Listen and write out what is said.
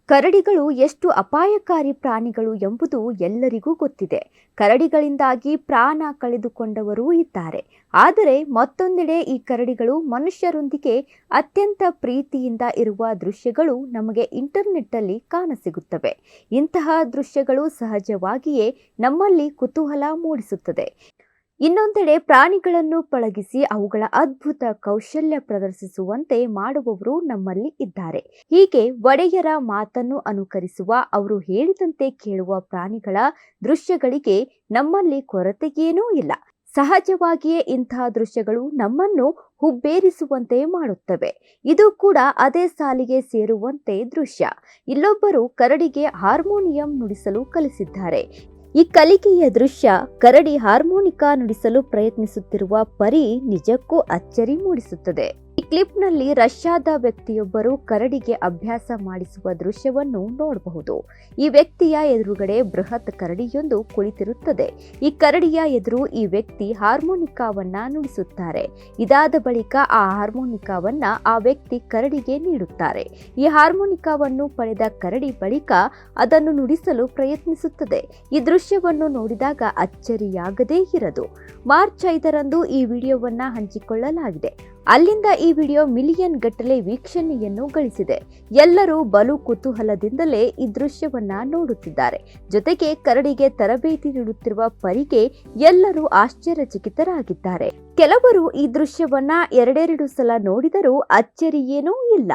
ಕರಡಿಗಳು ಎಷ್ಟು ಅಪಾಯಕಾರಿ ಪ್ರಾಣಿಗಳು ಎಂಬುದು ಎಲ್ಲರಿಗೂ ಗೊತ್ತಿದೆ. ಕರಡಿಗಳಿಂದಾಗಿ ಪ್ರಾಣ ಕಳೆದುಕೊಂಡವರೂ ಇದ್ದಾರೆ. ಆದರೆ ಮತ್ತೊಂದೆಡೆ ಈ ಕರಡಿಗಳು ಮನುಷ್ಯರೊಂದಿಗೆ ಅತ್ಯಂತ ಪ್ರೀತಿಯಿಂದ ಇರುವ ದೃಶ್ಯಗಳು ನಮಗೆ ಇಂಟರ್ನೆಟ್ಟಲ್ಲಿ ಕಾಣಸಿಗುತ್ತವೆ. ಇಂತಹ ದೃಶ್ಯಗಳು ಸಹಜವಾಗಿಯೇ ನಮ್ಮಲ್ಲಿ ಕುತೂಹಲ ಮೂಡಿಸುತ್ತದೆ. ಇನ್ನೊಂದೆಡೆ ಪ್ರಾಣಿಗಳನ್ನು ಪಳಗಿಸಿ ಅವುಗಳ ಅದ್ಭುತ ಕೌಶಲ್ಯ ಪ್ರದರ್ಶಿಸುವಂತೆ ಮಾಡುವವರು ನಮ್ಮಲ್ಲಿ ಇದ್ದಾರೆ. ಹೀಗೆ ಒಡೆಯರ ಮಾತನ್ನು ಅನುಕರಿಸುವ, ಅವರು ಹೇಳಿದಂತೆ ಕೇಳುವ ಪ್ರಾಣಿಗಳ ದೃಶ್ಯಗಳಿಗೆ ನಮ್ಮಲ್ಲಿ ಕೊರತೆಯೇನೂ ಇಲ್ಲ. ಸಹಜವಾಗಿಯೇ ಇಂತಹ ದೃಶ್ಯಗಳು ನಮ್ಮನ್ನು ಹುಬ್ಬೇರಿಸುವಂತೆ ಮಾಡುತ್ತವೆ. ಇದು ಕೂಡ ಅದೇ ಸಾಲಿಗೆ ಸೇರುವಂತೆ ದೃಶ್ಯ. ಇಲ್ಲೊಬ್ಬರು ಕರಡಿಗೆ ಹಾರ್ಮೋನಿಯಂ ನುಡಿಸಲು ಕಲಿಸಿದ್ದಾರೆ. ಈ ಕಲಿಕೆಯ ದೃಶ್ಯ ಕರಡಿ ಹಾರ್ಮೋನಿಕಾ ನುಡಿಸಲು ಪ್ರಯತ್ನಿಸುತ್ತಿರುವ ಪರಿ ನಿಜಕ್ಕೂ ಅಚ್ಚರಿ ಮೂಡಿಸುತ್ತದೆ. ಈ ಕ್ಲಿಪ್ನಲ್ಲಿ ರಷ್ಯಾದ ವ್ಯಕ್ತಿಯೊಬ್ಬರು ಕರಡಿಗೆ ಅಭ್ಯಾಸ ಮಾಡಿಸುವ ದೃಶ್ಯವನ್ನು ನೋಡಬಹುದು. ಈ ವ್ಯಕ್ತಿಯ ಎದುರುಗಡೆ ಬೃಹತ್ ಕರಡಿಯೊಂದು ಕುಳಿತಿರುತ್ತದೆ. ಈ ಕರಡಿಯ ಎದುರು ಈ ವ್ಯಕ್ತಿ ಹಾರ್ಮೋನಿಕಾವನ್ನ ನುಡಿಸುತ್ತಾರೆ. ಇದಾದ ಬಳಿಕ ಆ ಹಾರ್ಮೋನಿಕಾವನ್ನ ಆ ವ್ಯಕ್ತಿ ಕರಡಿಗೆ ನೀಡುತ್ತಾರೆ. ಈ ಹಾರ್ಮೋನಿಕಾವನ್ನು ಪಡೆದ ಕರಡಿ ಬಳಿಕ ಅದನ್ನು ನುಡಿಸಲು ಪ್ರಯತ್ನಿಸುತ್ತದೆ. ಈ ದೃಶ್ಯವನ್ನು ನೋಡಿದಾಗ ಅಚ್ಚರಿಯಾಗದೇ ಇರದು. ಮಾರ್ಚ್ 5ರಂದು ಈ ವಿಡಿಯೋವನ್ನ ಹಂಚಿಕೊಳ್ಳಲಾಗಿದೆ. ಅಲ್ಲಿಂದ ಈ ವಿಡಿಯೋ ಮಿಲಿಯನ್ ಗಟ್ಟಲೆ ವೀಕ್ಷಣೆಯನ್ನು ಗಳಿಸಿದೆ. ಎಲ್ಲರೂ ಬಲು ಕುತೂಹಲದಿಂದಲೇ ಈ ದೃಶ್ಯವನ್ನ ನೋಡುತ್ತಿದ್ದಾರೆ. ಜೊತೆಗೆ ಕರಡಿಗೆ ತರಬೇತಿ ನೀಡುತ್ತಿರುವ ಪರಿಗೆ ಎಲ್ಲರೂ ಆಶ್ಚರ್ಯಚಕಿತರಾಗಿದ್ದಾರೆ. ಕೆಲವರು ಈ ದೃಶ್ಯವನ್ನ ಎರಡೆರಡು ಸಲ ನೋಡಿದರೂ ಅಚ್ಚರಿಯೇನೂ ಇಲ್ಲ.